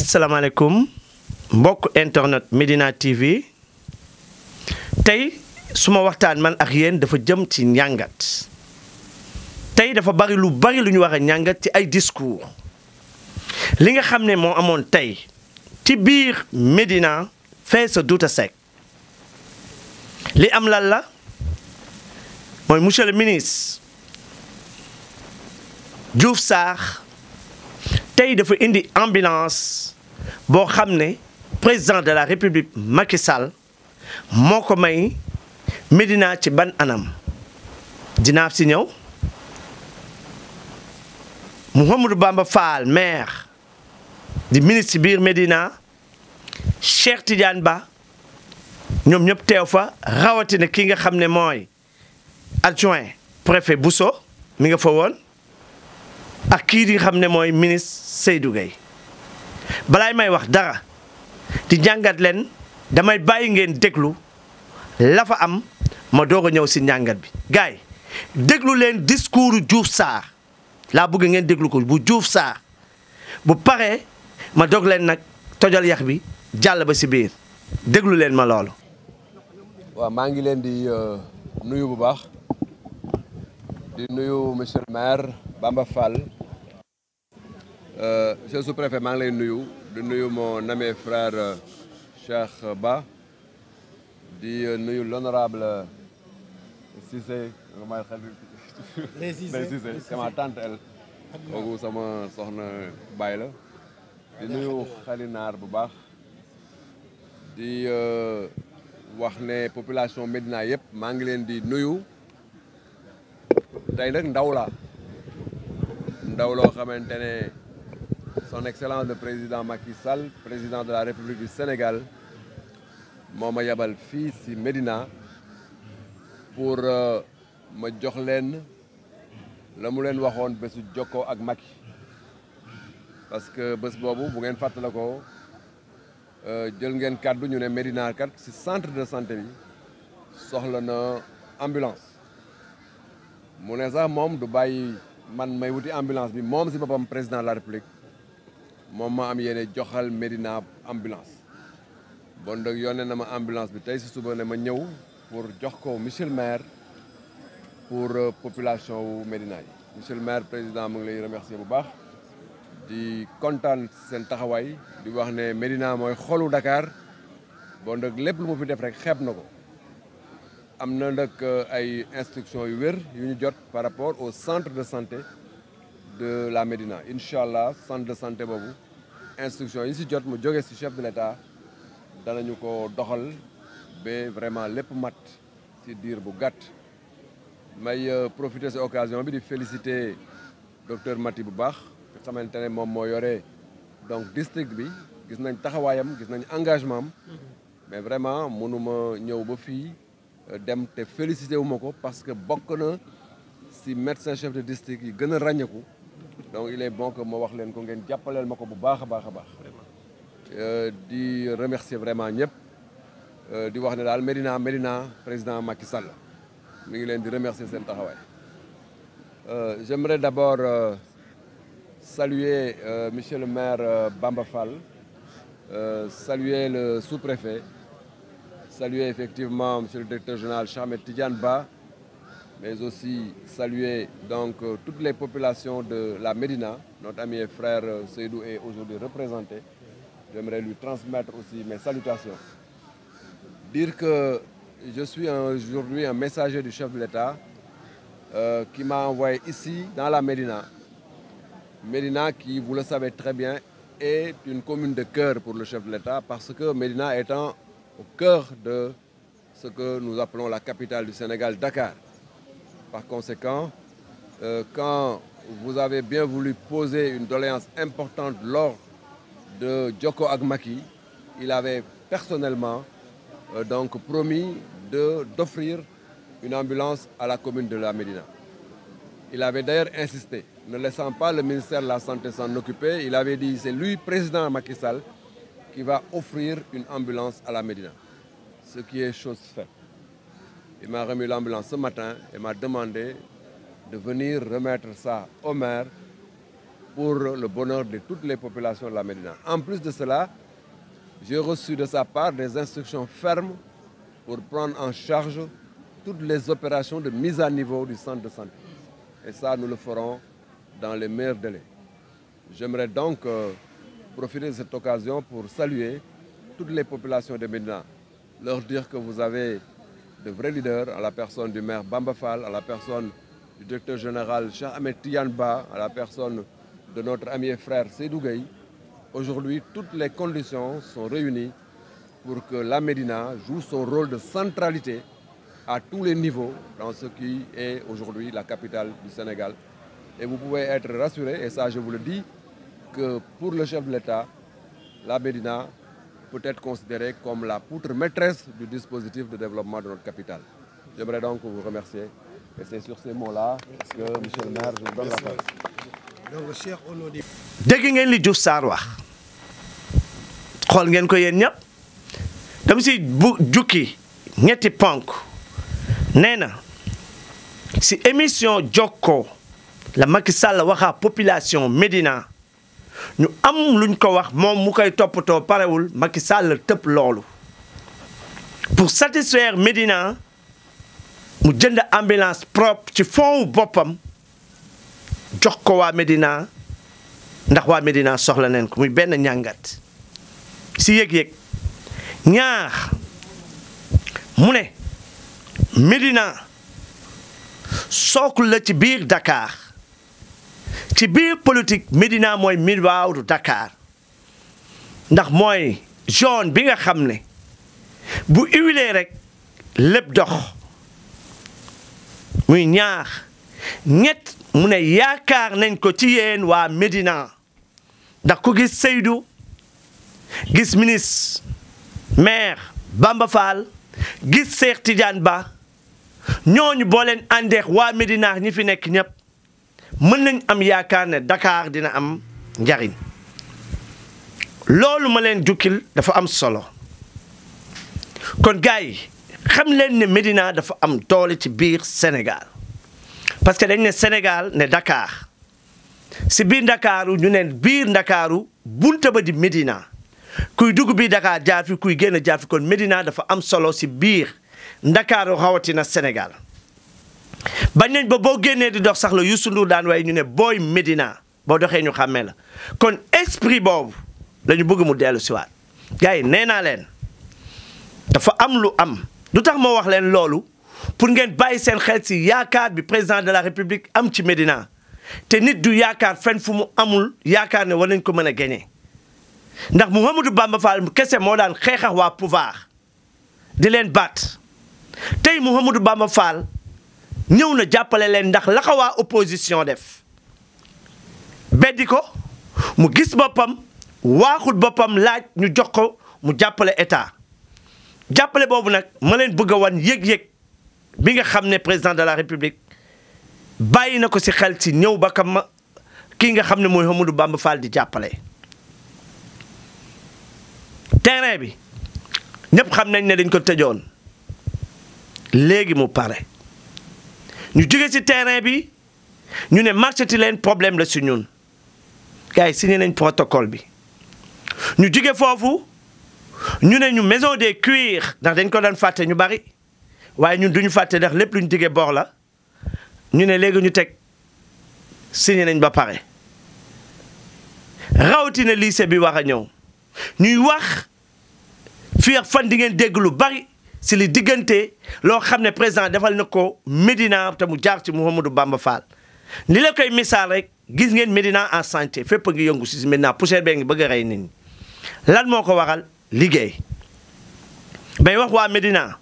asalaamaaleykum mbokk internet Medina TV tey suma waxtaan man ak yéen dafa jëm ci njàngat tey dafa bari lu ñu war a njàngat ci ay discours li nga xam ne moo amoon tey ci biir Medina fee sa Douta Seck li am lan la mooy monsieur le ministre Diouf Sarr tey dafa indi ambulance boo xam ne président de la république Macky Sall moo ko may Medina ci ban anam dinaa si ñëw Mouhamadou Bamba Fall maire di ministre ci biir Medina Cheikh Tidiane Ba ñoom ñëpp teew fa rawatina ki nga xam ne mooy adjoint préfet Bousso mi nga fa woon ak kii di xam ne mooy ministre Seydou Gueye balaay may wax dara di njàngat leen damay bàyyi ngeen déglu la fa am ma doog a ñëw si njàngat bi gars yi déglu leen discours Diouf Sarr laa bëgg ngeen déglu ko bu Diouf Sarr bu paree ma doog leen nag tojal yax bi jàll ba si biir déglu leen ma loolu. waaw maa ngi leen di nuyu bu baax di nuyu monsieur le maire Bamba Fall monsieur le sous-préfet maa ngi lay nuyu di nuyu mon ami frère Cheikh Ba di nuyu l'honorable Cissé Cissé c'est ma tante elle kooku sama soxna baay la di nuyu Xalinaar bu baax di wax ne population Médina yëpp maa ngi leen di nuyu tey nag ndaw loo xamante ne son excellence le président Macky Sall président de la République du Sénégal moo ma yabal fii ci Médina pour ma jox leen la mu leen waxoon bésu jokkoo ak Macky parce que bés boobu bu ngeen fàttale ko jël ngeen kàddu ñu ne Médina kat ci centre de santé bi soxla na ambulance mu ne sax moom du bàyyi man may wuti ambulance bi moom ci boppam président de la République moom ma am yéene joxal Médina ambulance bon donc yónnee na ma ambulance bi tey ci suba ne ma ñëw pour jox ko monsieur le maire pour population wu Médina yi monsieur le maire président mu ngi lay remercier bu baax di kontaan seen taxawaay di wax ne Médina mooy xolu Dakar bon donc lépp lu mu fi def rek xeeb na ko am na nag ay instructions yu wér yu ñu jot par rapport au centre de santé de la Médina incha allah centre de santé boobu instruction yi si jot mu jóge si chef de l'État danañu ko doxal ba vraiment lépp mat si diir bu gàtt may profiter si occasion bi di féliciter docteur Mati bu baax nga xamante ne moom moo yore donc district bi gis nañ taxawaayam gis nañ engagement am mais vraiment mënuma ñëw ba fii dem te féliciter wu ma ko parce que bokk na si médecin chef de district yi gën a ràññeeku donc il est bon que ma wax leen ko ngeen jàppaleel ma ko bu baax a baax a baax di remercier vraiment ñëpp di wax ne daal Médina président Macky Sall mi ngi leen di remercier seen taxawaay j'aimerais d'abord saluer monsieur le maire Bamba Fall saluer le sous-préfet saluer effectivement monsieur le directeur général Cheikh Tidiane Ba mais aussi saluer donc toutes les populations de la Médina. Notre ami et frère Seydou est aujourd'hui représenté. J'aimerais lui transmettre aussi mes salutations. Dire que je suis aujourd'hui un messager du chef de l'État qui m'a envoyé ici dans la Médina. Médina qui, vous le savez très bien, est une commune de cœur pour le chef de l'État parce que Médina étant au cœur de ce que nous appelons la capitale du Sénégal, Dakar. Par conséquent, quand vous avez bien voulu poser une doléance importante lors de Djoko Agmaki, il avait personnellement donc promis d'offrir une ambulance à la commune de la Médina. Il avait d'ailleurs insisté, ne laissant pas le ministère de la Santé s'en occuper, il avait dit c'est lui, président Macky Sall, qui va offrir une ambulance à la Médina. Ce qui est chose faite. Il m'a remis l'ambulance ce matin et m'a demandé de venir remettre ça au maire pour le bonheur de toutes les populations de la Médina. En plus de cela, j'ai reçu de sa part des instructions fermes pour prendre en charge toutes les opérations de mise à niveau du centre de santé. Et ça, nous le ferons dans les meilleurs délais. J'aimerais donc profiter de cette occasion pour saluer toutes les populations de Médina, leur dire que vous avez de vrais leaders, à la personne du maire Bamba Fall, à la personne du directeur général Cheikh Ahmed Tidiane Ba, à la personne de notre ami et frère Seydou Gueye. Aujourd'hui, toutes les conditions sont réunies pour que la Médina joue son rôle de centralité à tous les niveaux dans ce qui est aujourd'hui la capitale du Sénégal. Et vous pouvez être rassurés, et ça je vous le dis, que pour le chef de l'État, la Médina peut être considérée comme la poutre maîtresse du dispositif de développement de notre capitale. J'aimerais donc vous remercier. Et c'est sur ces mots-là que, monsieur le maire, je vous donne la parole. dégg ngeen li Diouf Sarr wax xool ngeen ko yéen ñëpp dama si bu jukki ñetti ponk nee na si émission Jokko la Macky Sall waxa population Médina ñu am luñ ko wax moom mu koy toppatoo parewul Macky Sall tëpp loolu pour satisfaire Médina mu jënd ambulance propre ci fond boppam jox ko waa Médina ndax waa Médina soxla neen ko muy benn ñàngat si yëg-yëg ñaar mu ne Médina sookul la ci biir Dakar ci biir politique Médina mooy miroiru Dakar ndax mooy zone bi nga xam ne bu huilee rek lépp dox muy ñaar ñett mu ne yaakaar nañ ko ci yéen waa Médina ndax ku gis Seydou gis ministre maire Bamba Fall gis Cheikh Tidiane Ba ñooñu boo leen àndeex waa Médina ñi fi nekk ñëpp mën nañ am yaakaar ne Dakar dina am njariñ loolu ma leen jukkil dafa am solo kon gars yi xam leen ne Médina dafa am doole ci biir Sénégal parce que dañ ne Sénégal ne Dakar si biir Ndakaaru ñu ne biir Ndakaaru bunta ba di Médina kuy dugg biir Dakar jaar fi kuy génn jaar fi kon Médina dafa am solo si biir Ndakaaru rawatina Sénégal bañ nañ ba boo génnee di dox sax la Youssou Ndour daan waaye ñu ne booy Médina boo doxee ñu xàmmee la kon esprit boobu la ñu bëgg mu dellu si waat gars yi nee naa leen dafa am lu am lu tax moo wax leen loolu pour ngeen bàyyi seen xel si yaakaar bi président de la république am ci Médina te nit du yaakaar fenn fu mu amul yaakaar ne war nañ ko mën a gagné ndax Mouhamadou Bamba Fall kese moo daan xeexax waa pouvoir di leen baat tey Mouhamadou Bamba Fall ñëw na jàppale leen ndax la ko waa opposition def beddi ko mu gis boppam waaxul boppam laaj ñu jox ko mu jàppale état jàppale boobu nag ma leen bëgg a wan yëg-yëg bi nga xam ne président de la république bàyyi na ko si xel si ñëw ba kam kii nga xam ne mooy Mouhamadou Bamba Fall di jàppale terrain bi ñëpp xam nañ ne dañ ko tëjoon léegi mu pare ñu jóge si terrain bi ñu ne marché ti leen problème la si ñun gars yi signé nañ protocole bi ñu jóge foofu ñu ne ñu maison des cuirs ndax dañ ko daan fàtte ñu bari waaye ñun duñu fàtte ndax lépp lu ñu digee bor la ñu ne léegi ñu teg signé nañ ba pare rawatina lycée bi war a ñëw ñuy wax fii ak fan di ngeen dégg lu bari si li diggante loo xam ne président defal na ko Médina te mu jaar ci Mouhamadou Bamba Fall li la koy misaal rek gis ngeen Médina en santé fépp a ngi yëngu si Médina poussière bee ngi bëgg a rey nit ñi lan moo ko waral liggéey bay wax waa Médina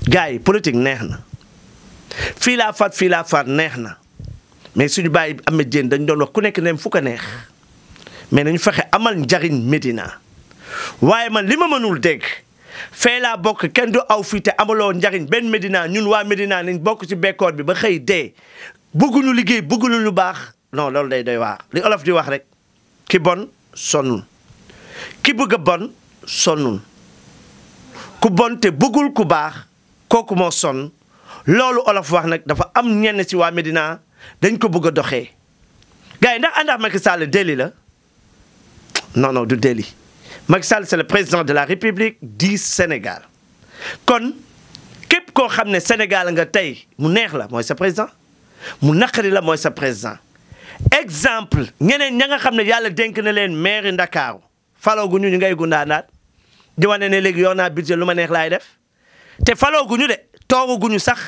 gars yi politique neex na fii laa far neex na mais suñu bàyyi amee jéen dañ doon wax ku nekk ne fu ko neex mais nañu fexe amal njariñ Médina waaye man li ma mënul dégg fee laa bokk kenn du aw fii te amaloo njariñ benn Médina ñun waa Médina nañ bokk ci bekkoor bi ba xëy dee bëgguñu liggéey bëgguñu lu baax non loolu day doy waar li olof di wax rek ki bon sonnul ki bëgg a bon sonnul ku bon te bëggul ku baax kooku moo sonn loolu olof wax nag dafa am ñenn ci waa Médina dañ ko bëgg a doxee gars yi ndax ànd ak Macky Sall délit la non non du délit Macky Sall c'est le président de la République du Sénégal kon képp koo xam ne Sénégal nga tey mu neex la mooy sa président mu naqari la mooy sa président exemple ñeneen ña nga xam ne yàlla dénk na leen maire Ndakaaru falooguñu ñu ngay gundaanaat di wane ne léegi yor naa budget lu ma neex laay def te falooguñu de toogaguñu sax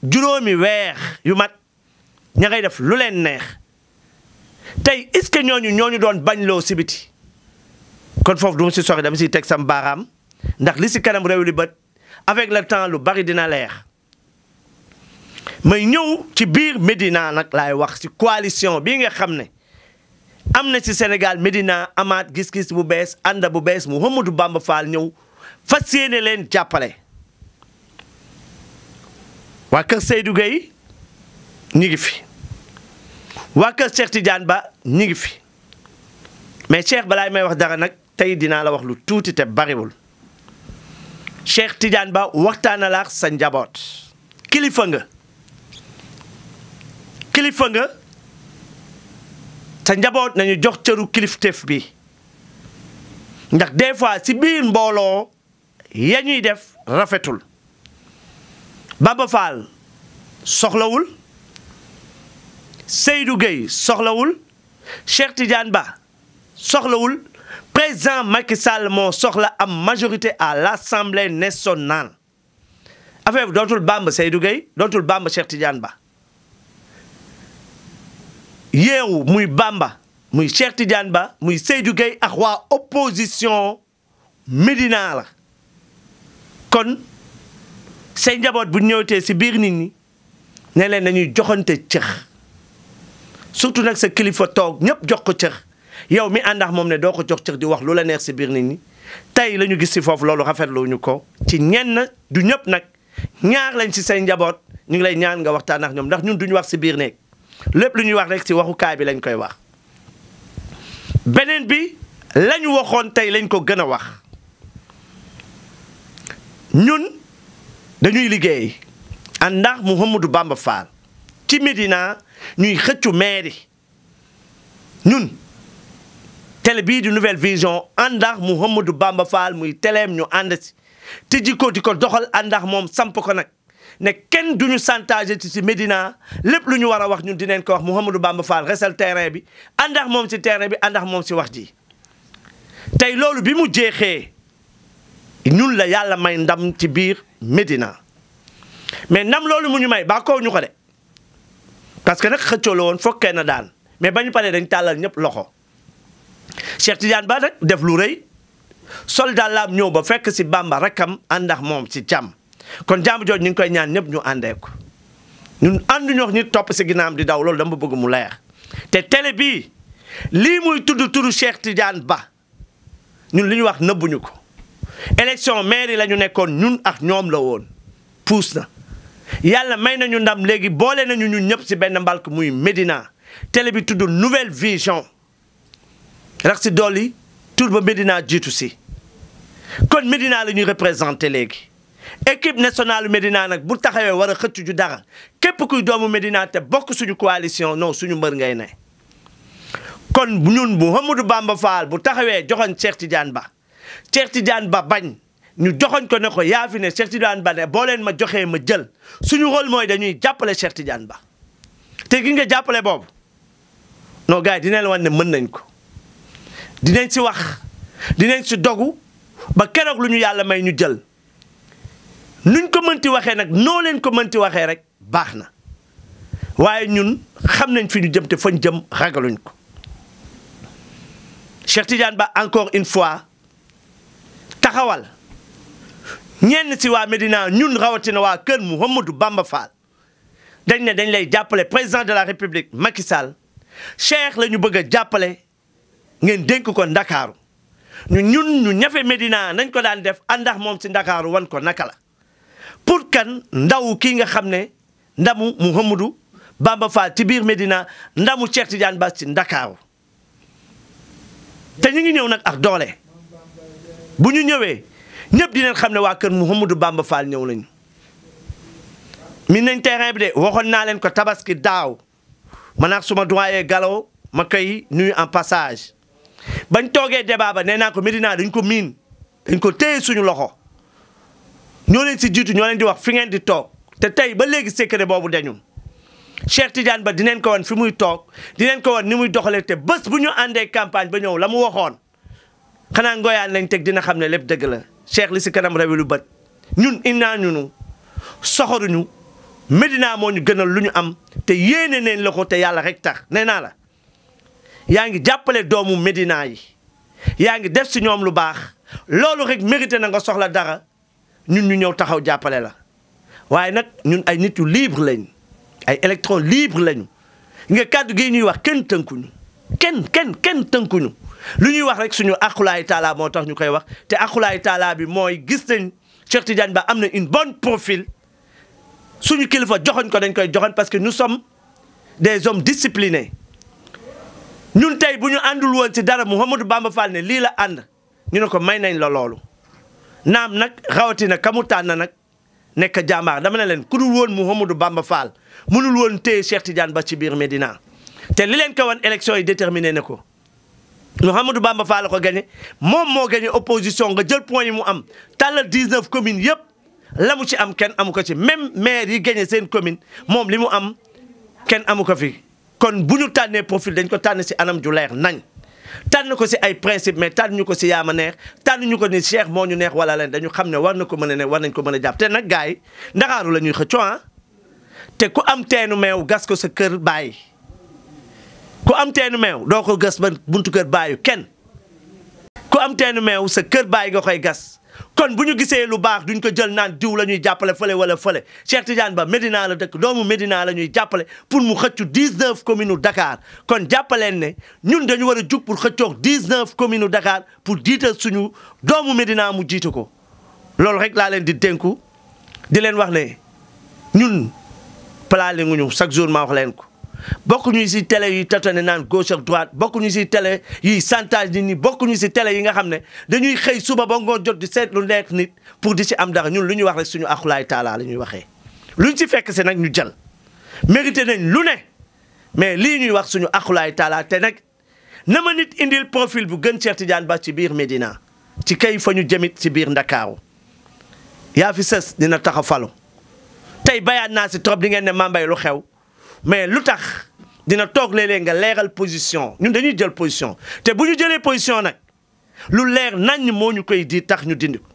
juróomi weer yu mat ña ngay def lu leen neex tey est-ce que ñooñu doon bañ loo si biti kon foofu du ma si sori dama siy teg sam baaraam ndax li si kanam réew li bët avec le temps lu bari dina leer may ñëw ci biir Médina nag laay wax ci coalition bii nga xam ne am na ci Sénégal Médina amaat gis-gis bu bees ànd bu bees Mouhamadou Bamba Fall ñëw fas yéene leen jàppale waa kër Seydou Gueye ñi ngi fi waa kër Cheikh Tidiane Ba ñi ngi fi mais Cheikh balaay may wax dara nag tey dinaa la wax lu tuuti te bariwul Cheikh Tidiane Ba waxtaana la ak sa njaboot kilifa nga sa njaboot nañu jox cëru kilifteef bi ndax des fois si biir mbooloo ya ñuy def rafetul Bamba Fall soxlawul Seydou Gueye soxlawul Cheikh Tidiane Ba soxlawul président Macky Sall moo soxla am majorité à l'Assemblée nationale affaire bi dootul Bamba Seydou Gueye dootul Bamba Cheikh Tidiane Ba yeewu muy Bamba muy Cheikh Tidiane Ba muy Seydou Gueye ak waa opposition Médina la kon say njaboot bu ñëwtee si biir nit ñi ne leen nañuy joxante cër surtout nag sa kilifa toog ñëpp jox ko cër yow mi ànd ak moom ne doo ko jox cër di wax lu la neex si biir nit ñi tey la ñu gis si foofu loolu rafetlu ñu ko ci ñenn du ñëpp nag ñaar lañ si say njaboot ñu ngi lay ñaan nga waxtaan ak ñoom ndax ñun duñu wax si biir néeg lépp lu ñuy wax rek si waxukaay bi lañ koy wax beneen bi lañu waxoon tey lañ ko gën a wax ñun dañuy liggéey ànd ak Mouhamadou Bamba Fall ci Médina ñuy xëccu mairie ñun télé bii di Nouvelle Vision ànd ak Mouhamadou Bamba Fall muy téléem ñu ànd si te di ko doxal ànd ak moom samp ko nag ne kenn duñu chantage ci Médina lépp lu ñu war a wax ñun dinañ ko wax Mouhamadou Bamba Fall resal terrain bi ànd ak moom si terrain bi ànd ak moom si wax ji tey loolu bi mu jeexee ñun la yàlla may ndam ci biir Médina mais ndam loolu mu ñu may ba ko ñu ko de parce que nag xëccoo la woon fokkee na daan mais ba ñu paree dañ tàllal ñëpp loxo Cheikh Tidiane Ba nag def lu rëy soldat laam ñëw ba fekk si Bamba rakam ànd ak moom si jàmm kon jàmm jooju ñu ngi koy ñaan ñëpp ñu àndee ko ñun ànduñu wax ñi topp si ginnaam di daw loolu dama bëgg mu leer te télé bii lii muy tudd turu Cheikh Tidiane Ba ñun li ñu wax nëbbuñu ko élection mairie la ñu nekkoon ñun ak ñoom la woon puus na yàlla may nañu ndam léegi boole nañu ñun ñëpp si benn mbalk muy Médina télé bi tudd Nouvelle Vision rax si dolli tur ba Médina jiitu si kon Médina la ñuy représenté léegi équipe nationale Médina nag bu taxawee war a xëcc ju dara képp kuy doomu Médina te bokk suñu coalition non suñu mbër ngay ne kon ñun Mouhamadou Bamba Fall bu taxawee joxoon Cheikh Tidiane Ba Cheikh Tidiane Ba bañ ñu joxoñ ko ne ko yaa fi ne Cheikh Tidiane Ba ne boo leen ma joxee ma jël suñu rôle mooy dañuy jàppale Cheikh Tidiane Ba te gi nga jàppale boobu non gars yi dinañ la wan ne mën nañ ko dinañ si wax dinañ si dogu ba keroog lu ñu yàlla may ñu jël nuñ ko mënti waxee nag noo leen ko mënti waxee rek baax na waaye ñun xam nañ fi ñu jëm te fañ jëm ragaluñ ko Cheikh Tidiane Ba encore une fois taxawal ñenn si waa Médina ñun rawatina waa kër Mouhamadou Bamba Fall dañ ne dañ lay jàppale président de la République Macky Sall Cheikh la ñu bëgg a jàppale ngeen dénk ko Ndakaaru ñun ñu ñafe Médina nañ ko daan def àndax moom si Ndakaaru wan ko naka la pour kan ndaw kii nga xam ne ndamu Mouhamadou Bamba Fall ci biir Médina ndamu Cheikh Tidiane Ba ci Ndakaaru te ñu ngi ñëw nag ak doole bu ñu ñëwee ñëpp dinañ xam ne waa kër Mouhamadou Bamba Fall ñëw nañu min nañ terrain bi de waxoon naa leen ko tabaski daaw man ak suma doyen Gallo ma koy nuyu en passage bañ toogee débat ba nee naa ko Médina dañ ko miin dañ ko téye suñu loxo ñoo leen si jiitu ñoo leen di wax fi ngeen di toog te tey ba léegi secret boobu dañu Cheikh Tidiane Ba dinañ ko wan fi muy toog dinañ ko wan ni muy doxalee te bés bu ñu àndee campagne ba ñëw la mu waxoon xanaa ngoyaan lañ teg dina xam ne lépp dëgg la Cheikh li si kanam rewi lu bët ñun innaa ñunu soxoruñu Médina moo ñu gënal lu ñu am te yéene neen la ko te yàlla rek tax nee naa la yaa ngi jàppale doomu Médina yi yaa ngi def si ñoom lu baax loolu rek mérité na nga soxla dara ñun ñu ñëw taxaw jàppale la waaye nag ñun ay nit yu libre lañ ay électron libre lañu nga kàddu gi ñuy wax kenn tënkuñu kenn tënkuñu lu ñuy wax rek suñu aqulaay taala moo tax ñu koy wax te aqulaay taala bi mooy gis nañ Cheikh Tidiane Ba am na une bonne profil suñu kilifa joxoñ ko dañ koy joxoñ parce que nous sommes des hommes disciplinés ñun tey bu ñu àndul woon si dara Mouhamadou Bamba Fall ne lii la ànd ñu ne ko may nañ la loolu naam nag rawatina kamu tànn nag nekk jàmbaar dama ne leen ku dul woon Mouhamadou Bamba Fall mënul woon téye Cheikh Tidiane Ba ci biir Médina te li leen ko wan élection yi déterminé na ko Mouhamadou Bamba Fall la ko gagné moom moo gagné opposition nga jël point yi mu am tàllal 19 communes yëpp la mu ci am kenn amu ko ci même maire yi gagné seen commune moom li mu am kenn amu ko fi kon bu ñu tànnee profil dañ ko tànn si anam ju leer nañ tànn ko si ay principe mais tànn ñu ko si yaama neex tànn ñu ko ni Cheikh moo ñu neex wala leen dañu xam ne war na ko mën a ne war nañ ko mën a jàpp te nag gars yi Ndakaaru la ñuy xëccoo te ku am teenu meew gas ko sa kër bàyyi ku am teenu meew doo ko gas ba buntu kër bàyyi kenn ku am teenu meew sa kër bàyyi nga koy gas kon bu ñu gisee lu baax duñ ko jël naan diw la ñuy jàppale fële wala fële Cheikh Tidiane Ba Médina la dëkk doomu Médina la ñuy jàppale pour mu xëccu 19 communes u Dakar kon jàppaleen ne ñun dañu war a jug pour xëccoog 19 communes u Dakar pour jiital suñu doomu Médina mu jiitu ko loolu rek laa leen di dénku di leen wax ne ñun plaali nguñu chaque jour ma wax leen ko bokkuñu si télé yi tatane naan gauche ak droite bokkuñu si télé yi chantage nit ñi bokkuñu si télé yi nga xam ne dañuy xëy suba ba ngoon jot di seet lu nekk nit pour di si am dara ñun lu ñuy wax rek suñu axulaay taala la ñuy waxee. luñ si fekk si nag ñu jël mérité nañ lu ne mais lii ñuy wax suñu axulaay taala te nag na ma nit indil profil bu gën Cheikh Tidiane Ba ci biir Médina ci kay fa ñu jëmit ci biir Ndakaaru yaa fi sës dina tax a falu tey bayaat naa si trop di ngeen ne mambay lu xew. mais lu tax dina toog léeg-léeg nga leeral position ñun dañuy jël position te bu ñu jëlee position nag lu leer nañ moo ñu koy di tax ñu dindi ko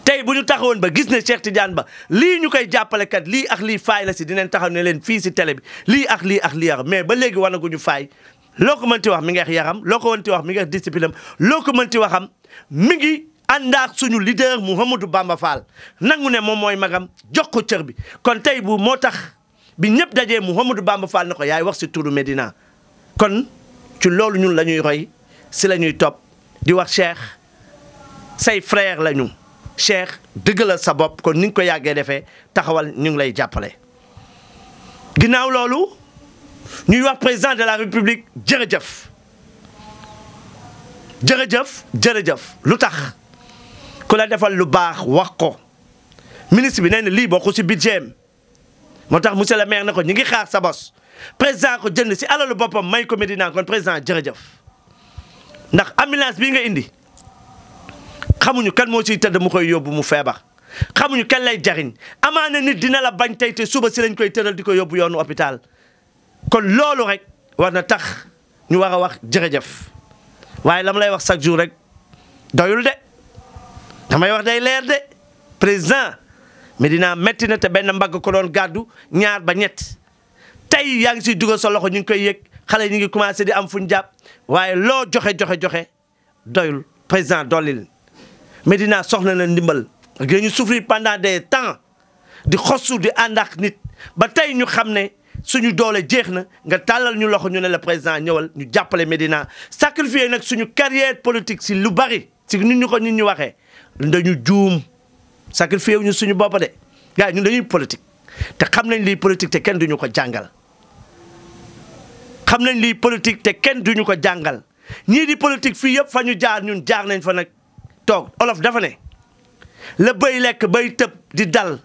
tey bu ñu taxawoon ba gis ne Cheikh Tidiane Ba lii ñu koy jàppale kat lii ak lii faay la si dinañ taxaw ne leen fii si télé bi lii ak lii ak lii mais ba léegi wanaguñu faay loo ko mënti wax mi ngi yaram loo ko mënti wax mi ngi discipline am loo ko mënti waxam mi ngi ànd ak suñu leader Mouhamadou Bamba Fall nangu ne moom mooy magam jox ko cër bi kon tey bu moo tax. bi ñëpp dajee Mouhamadou Bamba Fall na ko yaay wax si turu Médina kon ci loolu ñun la ñuy roy si la ñuy topp di wax Cheikh say frère la ñu Cheikh dëggalal sa bopp kon ni nga ko yàggee defee taxawal ñu ngi lay jàppale. ginnaaw loolu ñuy wax président de la république jërëjëf jërëjëf lu tax ku la defal lu baax wax ko ministre bi nee na lii bokku si budget moo tax monsieur le maire na ko ñu ngi xaar sa bos président ko jënd si alalu boppam may ko Médina kon président jërëjëf ndax ambulance bii nga indi xamuñu kan moo ciy tëdd mu koy yóbbu mu feebar xamuñu kan lay jariñ amaana nit dina la bañ tey te suba si lañ koy tëral di ko yóbbu yoonu hôpital kon loolu rek war na tax ñu war a wax jërëjëf waaye la ma lay wax chaque jour rek doyul de damay wax day leer de président Médina métti na te benn mbagg ko doon gàddu ñaar ba ñett tey yaa ngi siy dugal sa loxo ñu ngi koy yëg xale ñu ngi commencé di am fu ñu jàpp waaye loo joxe doyul président dollil Médina soxla na ndimbal ak ñu souffrir pendant des temps di xosu di ànd ak nit ba tey ñu xam ne suñu doole jeex na nga tàllal ñu loxo ñu ne la président ñëwal ñu jàppale Médina sacrifier nag suñu carrière politique si lu bari si nit ñu ko nit ñu waxee dañu juum. sacrifié wuñu suñu bopp de gars ñun dañuy politique te xam nañ lii politique te kenn duñu ko jàngal duñu ko jàngal ñii di politique fii yëpp fa ñu jaar ñun jaar nañ fa nag toog olof dafa ne la bëy lekk bay tëb di dal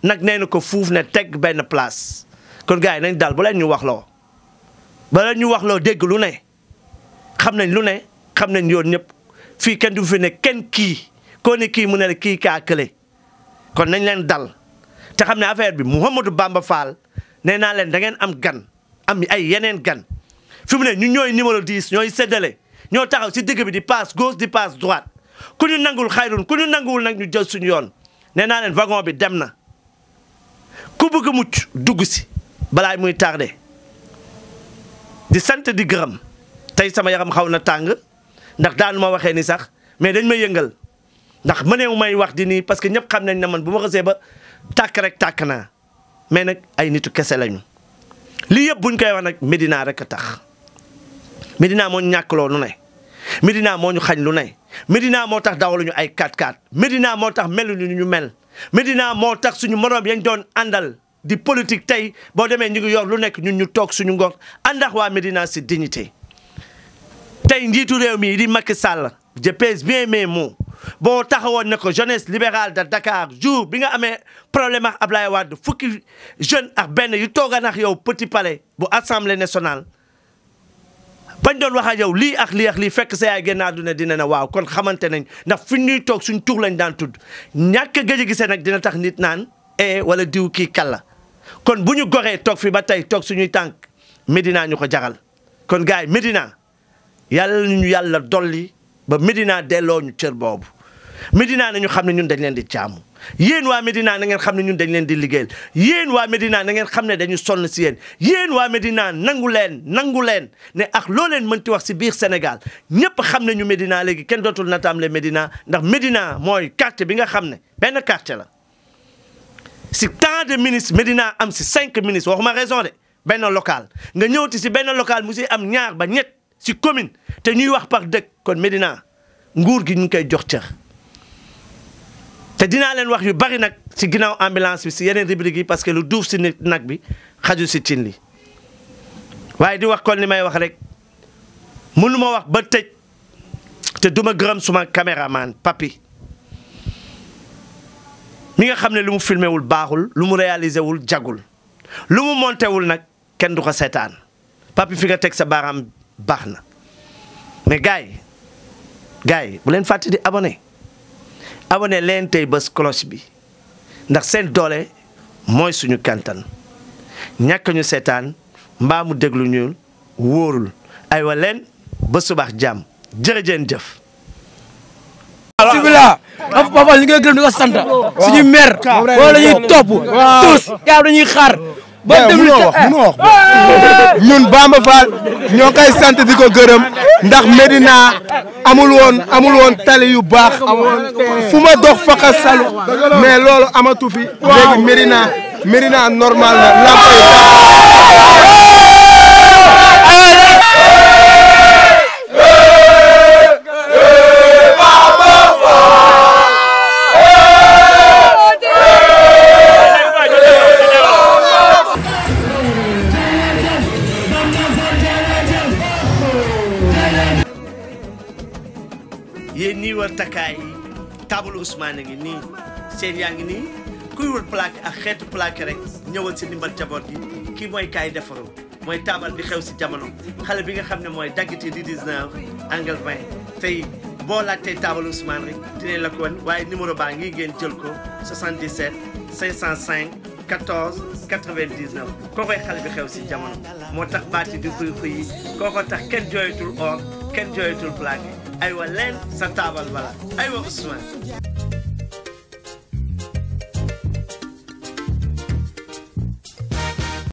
nag nee na ko fuuf ne teg benn place kon gars yi nañ dal bu leen ñu wax loo bala ñu wax loo dégg lu ne xam nañ lu ne xam nañ yoon ñëpp fii kenn du fi ne kenn kii koo ne kii mu ne la kii kaa kële kon nañ leen dal te xam ne affaire bi Mouhamadou Bamba Fall nee naa leen da ngeen am gan am ay yeneen gan fi mu ne ñu ñooy numéro 10 ñooy séddale ñoo taxaw si digg bi di passe gauche di passe droite ku ñu nangul xayrun ku ñu nanguwul nag ñu jël suñu yoon nee naa leen wagon bi dem na ku bëgg a mucc dugg si balaay muy tardé di sant di gërëm tey sama yaram xaw na tàng ndax daanu ma waxee ni sax mais dañ ma yëngal ndax mëneewu may wax di nii parce que ñëpp xam nañ ne man bu ma xasee ba tàkk rek tàkk naa mais nag ay nitu kese lañu lii yëpp buñ koy wax nag Médina rek a tax Médina moo ñu ñàkkloo lu ne Médina moo ñu xañ lu ne Médina moo tax dawaluñu ay 4x4 Médina moo tax meluñu ñu mel Médina moo tax suñu moroom yañ doon àndal di politique tey boo demee ñu ngi yor lu nekk ñun ñu toog suñu ngor àndax waa Médina si dignité tey njiitu réew mi di Macky Sall je pèse bien mes mots boo taxawoon ne ko jeunesse libérale de Dakar jour bi nga amee problème ak Ablaye Wade fukki jeune ak benn yu toogaan ak yow Petit Palais bu assemblée nationale bañ doon wax ak yow lii ak lii fekk sa yaay génn àdduna dina ne waaw kon xamante nañ ndax fi ñuy toog suñ tur lañ daan tudd ñàkk gëj a gisee nag dina tax nit naan wala diw kii kalla kon bu ñu goree toog fi ba tey toog suñuy tànk Médina ñu ko jaral kon gars yi Médina yàlla ñu yàlla dolli ba Médina delloo ñu cër boobu Médina nañu xam ne ñun dañ leen di jaamu yéen waa Médina na ngeen xam ne ñun dañ leen di liggéeyal yéen waa Médina na ngeen xam ne dañu sonn si yéen waa Médina nangu leen ne ak loo leen mënti wax si biir Sénégal ñëpp xam ne ñu Médina léegi kenn dootul nataamle Médina ndax Médina mooy quartier bi nga xam ne benn quartier la si tant de ministres Médina am si 5 ministres waxuma raison de benn local nga ñëwti si benn local mu si am ñaar ba ñett si commune te ñuy wax par dëkk kon Médina nguur gi ñu ngi koy jox cër te dinaa leen wax yu bari nag si ginnaaw ambulance bi si yeneen rubrique yi parce que lu duuf si nag bi xaju si cin li waaye di wax kon li may wax rek mënu ma wax ba tëj te duma gërëm suma caméraman Papi mi nga xam ne lu mu filmé wul baaxul lu mu réalisé wul jagul lu mu monté wul nag kenn du ko seetaan Papi fi nga teg sa baaraam baax na mais gars yi bu leen fàtte di abonné leen tey bés cloche bi ndax seen doole mooy suñu kantan ñàkk ñu seetaan mbaa mu déglu ñuul wóorul aywa leen ba subax jàmm jërëjeen jëf bismillah papa ñu ngi gërëm di ko sant suñu mer wala ñuy topp tous gars dañuy xaar ba dem mënoo wax ñun Bamba Fall ñoo koy sant di ko gërëm ndax Médina amul woon tali yu baax fu ma dox faqa salu mais loolu amatu fi léegi Médina normal na yéen ñii wër takkaay yi table Ousmane a ngi nii seen yaa ngi nii kuy wër plaque ak xeetu plaque rek ñëwal si ndimbal jaboot gi kii mooy kaay defaru mooy taabal bi xew si jamono xale bi nga xam ne mooy daggati di 19 angle 20 tey boo laajtee table Ousmane rek dinañ la ko wan waaye numéro baa ngi ngeen jël ko 77 505 14 99 kookoy xale bi xew si jamono moo tax baati di xuy xuy yi kooko tax kenn jooyatul or kenn jooyatul plaque aywa leen sa taabal bala aywa Ousmane